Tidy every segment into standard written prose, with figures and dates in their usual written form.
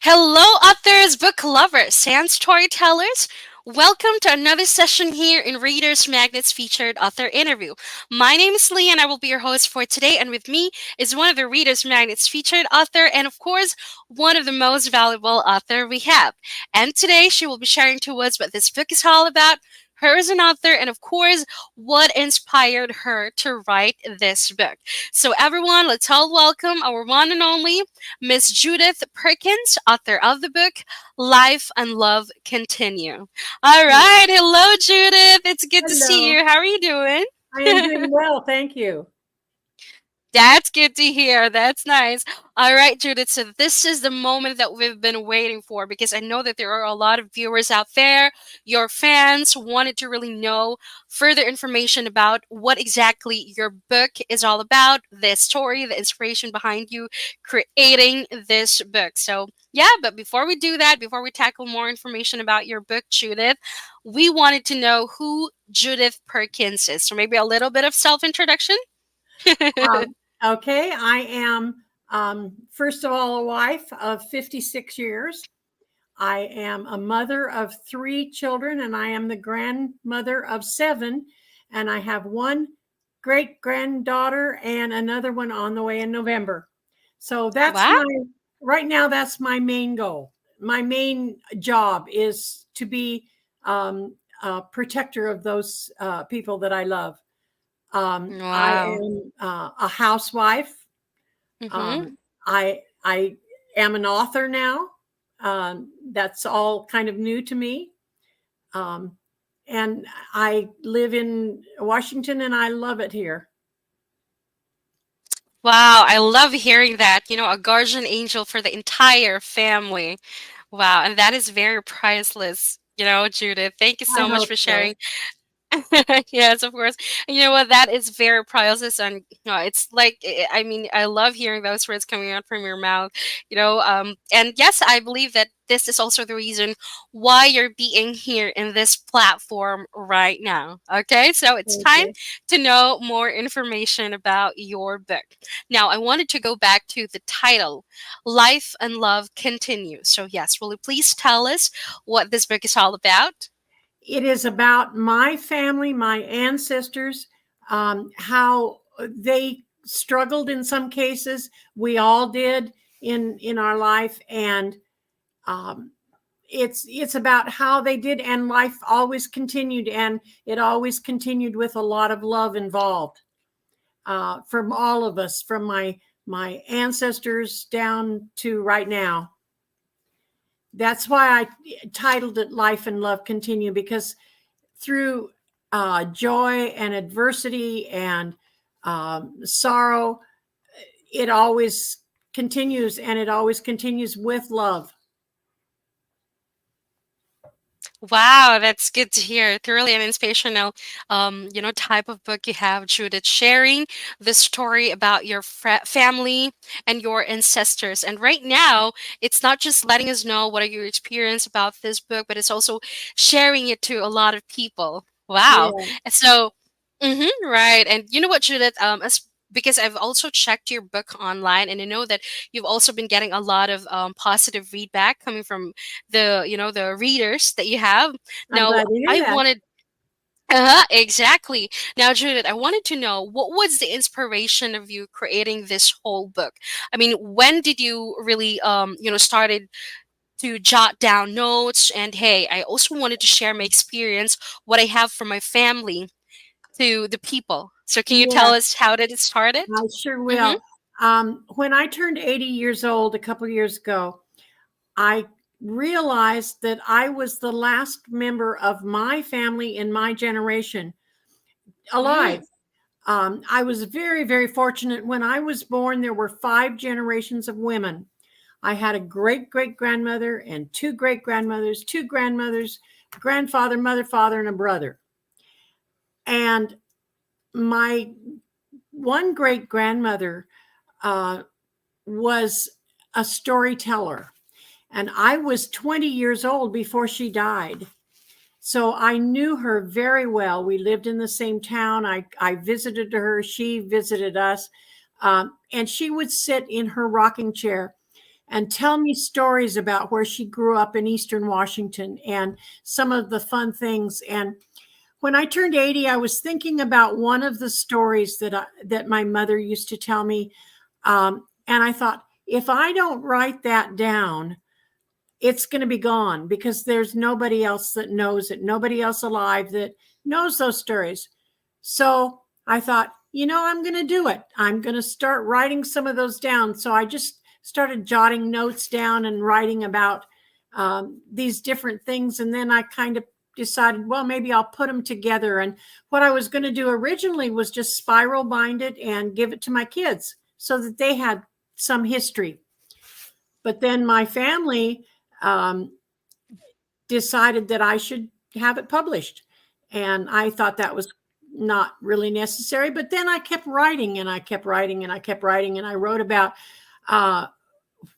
Hello, authors, book lovers, and storytellers. Welcome to another session here in Readers Magnet's featured author interview. My name is Lee, and I will be your host for today. And with me is one of the Readers Magnet's featured author, and of course, one of the most valuable author we have. And today, she will be sharing to us what this book is all about, her as an author, and of course, what inspired her to write this book. So, everyone, let's all welcome our one and only Miss Judith Perkins, author of the book Life and Love Continue. All right. Hello, Judith. It's good to see Hello. you. How are you doing? I am doing well, thank you. That's good to hear. That's nice. All right, Judith. So, this is the moment that we've been waiting for because I know that there are a lot of viewers out there, your fans wanted to really know further information about what exactly your book is all about, the story, the inspiration behind you creating this book. So, yeah, but before we do that, before we tackle more information about your book, Judith, we wanted to know who Judith Perkins is. So, maybe a little bit of self introduction. Um, okay, I am, first of all, a wife of 56 years. I am a mother of 3 children, and I am the grandmother of 7. And I have one great granddaughter and another one on the way in November. So Wow. right now, that's my main goal. My main job is to be a protector of those people that I love. I Wow. am a housewife. Mm-hmm. I am an author now. That's all kind of new to me. Um, and I live in Washington, and I love it here. Wow, I love hearing that. A guardian angel for the entire family. Wow, and that is very priceless. Judith, thank you I so much hope for so. sharing. Yes, of course. And you know what? That is very priceless, and it's like I mean, I love hearing those words coming out from your mouth. And yes, I believe that this is also the reason why you're being here in this platform right now. Okay, so it's Thank time you. to know more information about your book. Now, I wanted to go back to the title, "Life and Love Continue." So, yes, will you please tell us what this book is all about? It is about my family, my ancestors, how they struggled in some cases. We all did in our life, and um, it's about how they did, and life always continued, and it always continued with a lot of love involved from all of us, from my ancestors down to right now. That's why I titled it "Life and Love Continue," because through joy and adversity and sorrow, it always continues, and it always continues with love. Wow, that's good to hear. Thoroughly an inspirational, type of book you have, Judith, sharing the story about your family and your ancestors. And right now, it's not just letting us know what are your experience about this book, but it's also sharing it to a lot of people. Wow. Yeah, So, right. And you know what, Judith? As because I've also checked your book online, and I know that you've also been getting a lot of positive feedback coming from the readers that you have. I'm Now glad to hear I that. wanted exactly. Now, Judith, I wanted to know what was the inspiration of you creating this whole book. I mean, when did you really started to jot down notes, and hey, I also wanted to share my experience, what I have from my family, to the people. So can you tell Yes, us how did it started? I sure Mm-hmm. will. When I turned 80 years old a couple of years ago, I realized that I was the last member of my family in my generation alive. Mm. I was very, very fortunate. When I was born, there were 5 generations of women. I had a great great grandmother and 2 great grandmothers, 2 grandmothers, grandfather, mother, father, and a brother. And my one great grandmother uh, was a storyteller. And I was 20 years old before she died. So I knew her very well. We lived in the same town. I visited her, she visited us. And she would sit in her rocking chair and tell me stories about where she grew up in Eastern Washington and some of the fun things. And when I turned 80, I was thinking about one of the stories that my mother used to tell me. And I thought, if I don't write that down, it's going to be gone because there's nobody else that knows it, nobody else alive that knows those stories. So I thought, I'm going to do it. I'm going to start writing some of those down. So I just started jotting notes down and writing about these different things. And then I kind of decided, well, maybe I'll put them together. And what I was going to do originally was just spiral bind it and give it to my kids so that they had some history. But then my family um, decided that I should have it published. And I thought that was not really necessary. But then I kept writing and I kept writing and I kept writing. And I wrote about uh,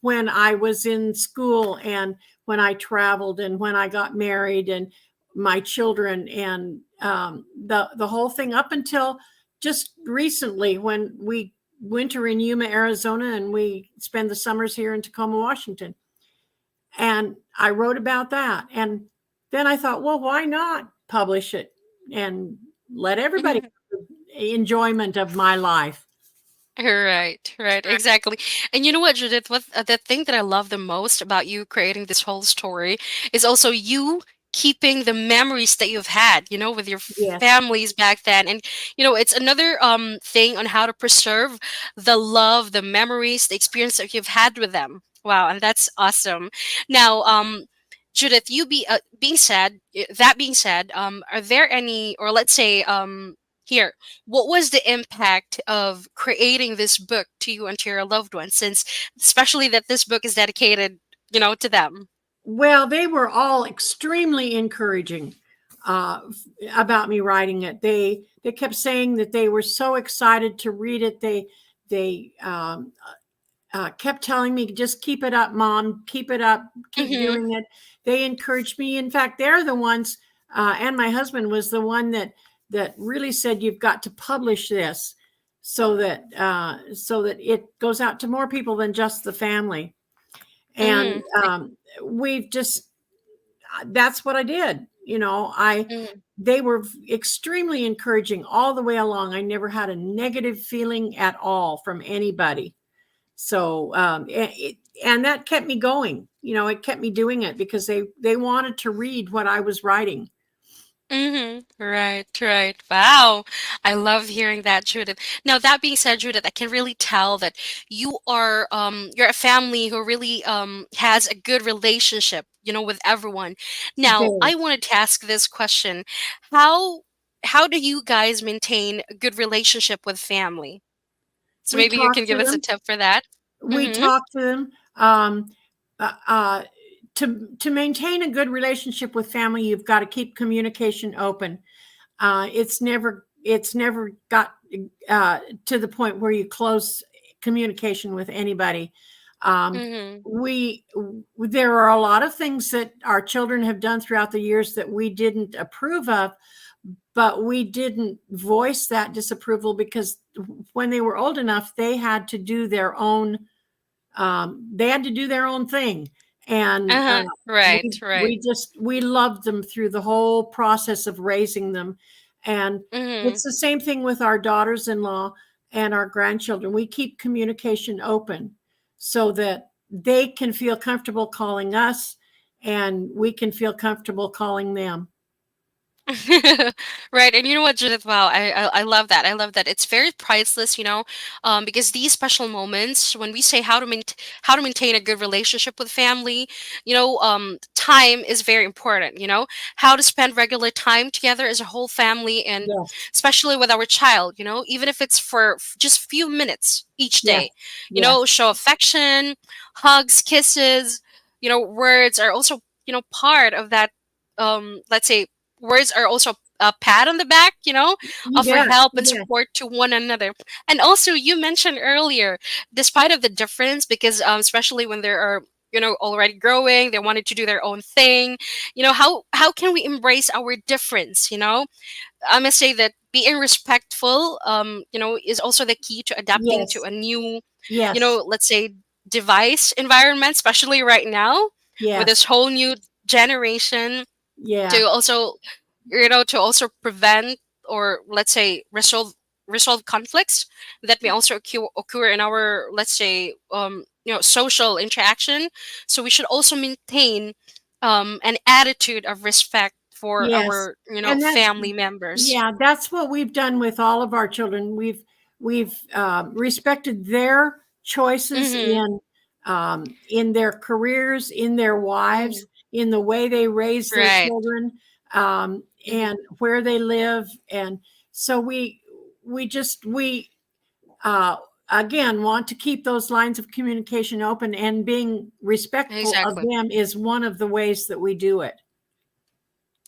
when I was in school and when I traveled and when I got married and my children and the whole thing up until just recently when we winter in Yuma, Arizona, and we spend the summers here in Tacoma, Washington. And I wrote about that. And then I thought, well, why not publish it and let everybody have the enjoyment of my life? Right, right, exactly. And you know what, Judith? What the thing that I love the most about you creating this whole story is also you keeping the memories that you've had, with your Yes. families back then. And it's another thing on how to preserve the love, the memories, the experience that you've had with them. Wow, and that's awesome. Now, Judith, you that being said, are there any, or let's say, here, what was the impact of creating this book to you and to your loved ones, since especially that this book is dedicated, to them? Well, they were all extremely encouraging uh, about me writing it. They kept saying that they were so excited to read it. They kept telling me, just keep it up, Mom, keep it up, keep Mm-hmm. doing it. They encouraged me. In fact, they're the ones, and my husband was the one that really said, you've got to publish this so that it goes out to more people than just the family. And Mm-hmm. we've just that's what I did. I Mm-hmm. They were extremely encouraging all the way along. I never had a negative feeling at all from anybody. So and that kept me going. It kept me doing it because they wanted to read what I was writing. Mm-hmm. Right, right. Wow. I love hearing that, Judith. Now, that being said, Judith, I can really tell that you're a family who really has a good relationship, with everyone. Now, Very. I wanted to ask this question. How how do you guys maintain a good relationship with family? So We maybe you talk can to give us a them. tip for that. We Mm-hmm. talk to them. Uh, uh, to maintain a good relationship with family, you've got to keep communication open. It's never got to the point where you close communication with anybody. Um, Mm-hmm. we there are a lot of things that our children have done throughout the years that we didn't approve of, but we didn't voice that disapproval because when they were old enough, they had to do their own thing. And Uh-huh. Right, we right. just we loved them through the whole process of raising them. And Mm-hmm. it's the same thing with our daughters-in-law and our grandchildren. We keep communication open so that they can feel comfortable calling us and we can feel comfortable calling them. Right, and you know what, Judith? Wow, I love that. I love that. It's very priceless, because these special moments, when we say how to maintain a good relationship with family, time is very important. How to spend regular time together as a whole family, and Yes. especially with our child. Even if it's for just few minutes each Yes. day. Yes. Show affection, hugs, kisses. Words are also part of that. Let's say words are also a pat on the back, You offer bet. help You and bet. support to one another. And also, you mentioned earlier, despite of the difference, because especially when there are already growing, they wanted to do their own thing. How can we embrace our difference? I must say that being respectful, is also the key to adapting to Yes. a new, Yes. let's say, device environment, especially right now with this Yes. whole new generation, to Yeah. also, to also prevent, or let's say resolve conflicts that may also occur in our, let's say, social interaction. So we should also maintain an attitude of respect for Yes. our, And that's family members. yeah, that's what we've done with all of our children. We've respected their choices Mm-hmm. in their careers, in their Mm-hmm. wives, in the way they raise their Right. children, Mm-hmm. and where they live. And so we uh, again want to keep those lines of communication open, and being respectful of Exactly. them is one of the ways that we do it.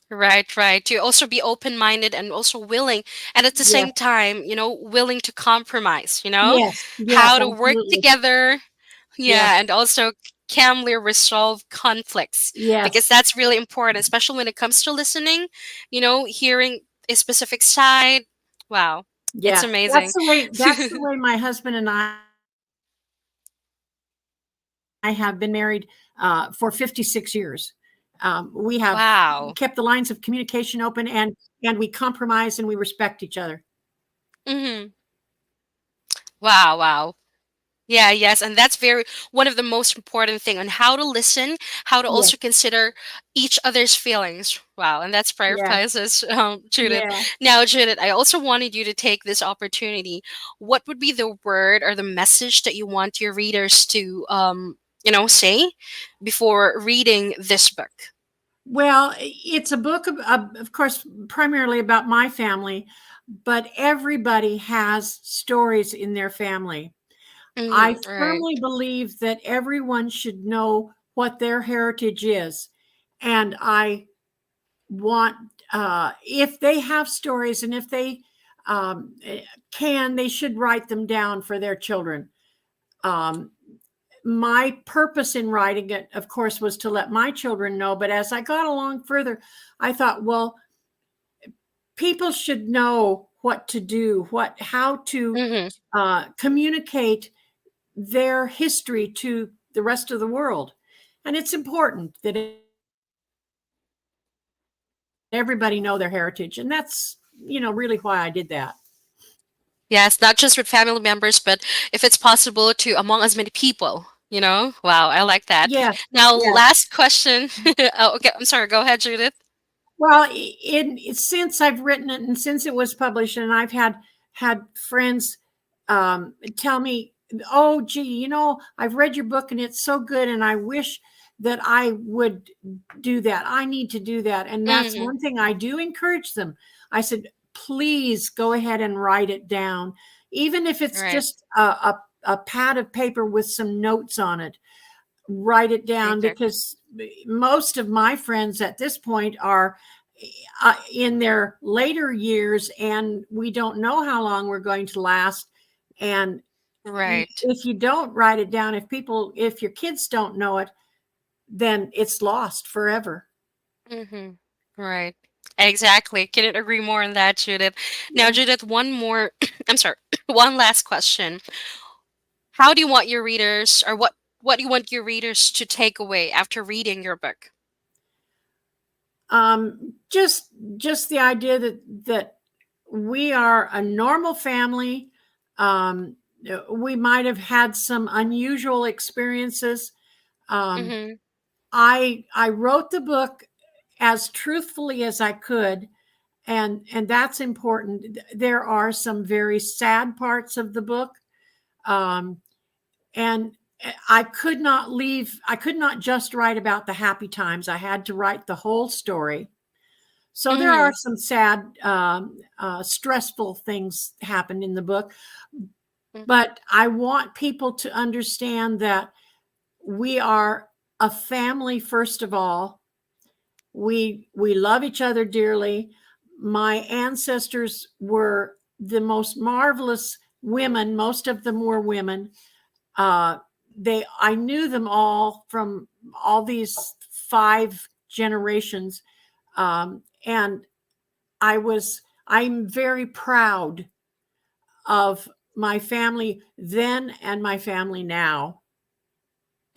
Right, right. To also be open-minded and also willing, and at the Yes, same time, willing to compromise, yes, yes, how to work absolutely. together, Yes, yeah, and also calmly resolve conflicts, because yes. that's really important, especially when it comes to listening, hearing a specific side. Wow, it's Yeah, amazing. that's the way my husband and I have been married for 56 years. We have Wow. kept the lines of communication open, and we compromise and we respect each other. Hmm. Wow, wow. Yeah, yes, and that's very one of the most important thing on how to listen, how to Yeah, also consider each other's feelings. Wow, and that's yeah, prioritises, Judith. yeah. Now, Judith, I also wanted you to take this opportunity. What would be the word or the message that you want your readers to, say before reading this book? Well, it's a book of course, primarily about my family, but everybody has stories in their family. I Mm-hmm, right, firmly believe that everyone should know what their heritage is. And I want, if they have stories, and if they they should write them down for their children. Um, my purpose in writing it, of course, was to let my children know. But as I got along further, I thought, well, people should know what to do, how to mm-hmm, communicate their history to the rest of the world. And it's important that everybody know their heritage. And that's, really why I did that. yes, not just with family members, but if it's possible to among as many people. Wow, I like that. Yes, Now, yes. last question. Oh, okay, I'm sorry. Go ahead, Judith. Well, since I've written it and since it was published, and I've had friends tell me, "Oh, gee, I've read your book and it's so good, and I wish that I would do that. I need to do that." And that's Hmm. one thing I do encourage them. I said, "Please go ahead and write it down, even if it's Right. just a pad of paper with some notes on it. Write it down, Exactly. because most of my friends at this point are in their later years, and we don't know how long we're going to last. And Right. if you don't write it down, if your kids don't know it, then it's lost forever." Hmm. Right. Exactly. Couldn't agree more on that, Judith. Now, Yeah. Judith, one more. I'm sorry. One last question. How do you want your readers, or what do you want your readers to take away after reading your book? Just the idea that we are a normal family. Um, we might have had some unusual experiences. Um, Hmm. I wrote the book as truthfully as I could, and that's important. There are some very sad parts of the book, um, and I could not just write about the happy times. I had to write the whole story. So there are Hmm. some sad, stressful things happened in the book, but I want people to understand that we are a family. First of all, we love each other dearly. My ancestors were the most marvelous women. Most of them were women. Uh, I knew them all from all these 5 generations, and I'm very proud of my family then and my family now.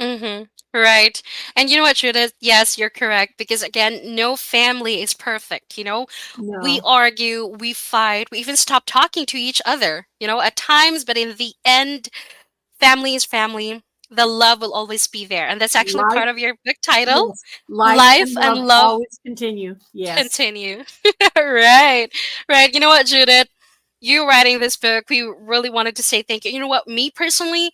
Mm-hmm. Right. And you know what, Judith? Yes, you're correct. Because again, no family is perfect. We No, argue, we fight, we even stop talking to each other, at times, but in the end, family is family. The love will always be there. And that's actually life, part of your book title, yes, life Life and and love Love always continue. Yes. Continue. Right. Right. You know what, Judith? You writing this book, we really wanted to say thank you. You know what, me personally,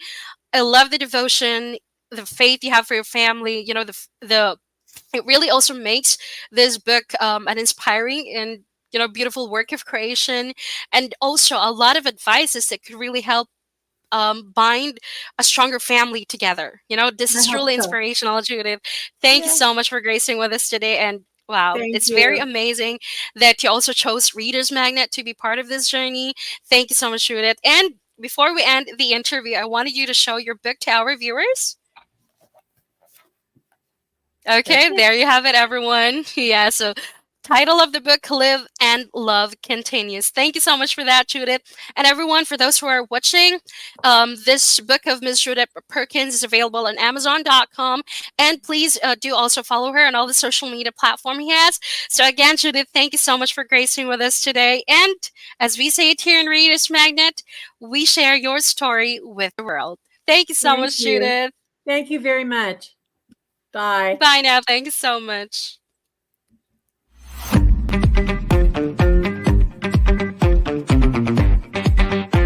I love the devotion, the faith you have for your family. The it really also makes this book an inspiring and beautiful work of creation, and also a lot of advices that could really help bind a stronger family together. This I is hope truly so. inspirational, Judith. Thank you Yes. so much for gracing with us today. And wow, Thank it's very you. amazing that you also chose Reader's Magnet to be part of this journey. Thank you so much, Judith. And before we end the interview, I wanted you to show your book to our viewers. That's Okay, it. there you have it, everyone. Yeah, so title of the book, Live and Love Continues. Thank you so much for that, Judith. And everyone, for those who are watching, this book of Miss Judith Perkins is available on Amazon.com. And please do also follow her on all the social media platform he has. So again, Judith, thank you so much for gracing with us today. And as we say it here in Reader's Magnet, we share your story with the world. Thank you so Thank much, you. Judith. Thank you very much. Bye. Bye now. Thank you so much.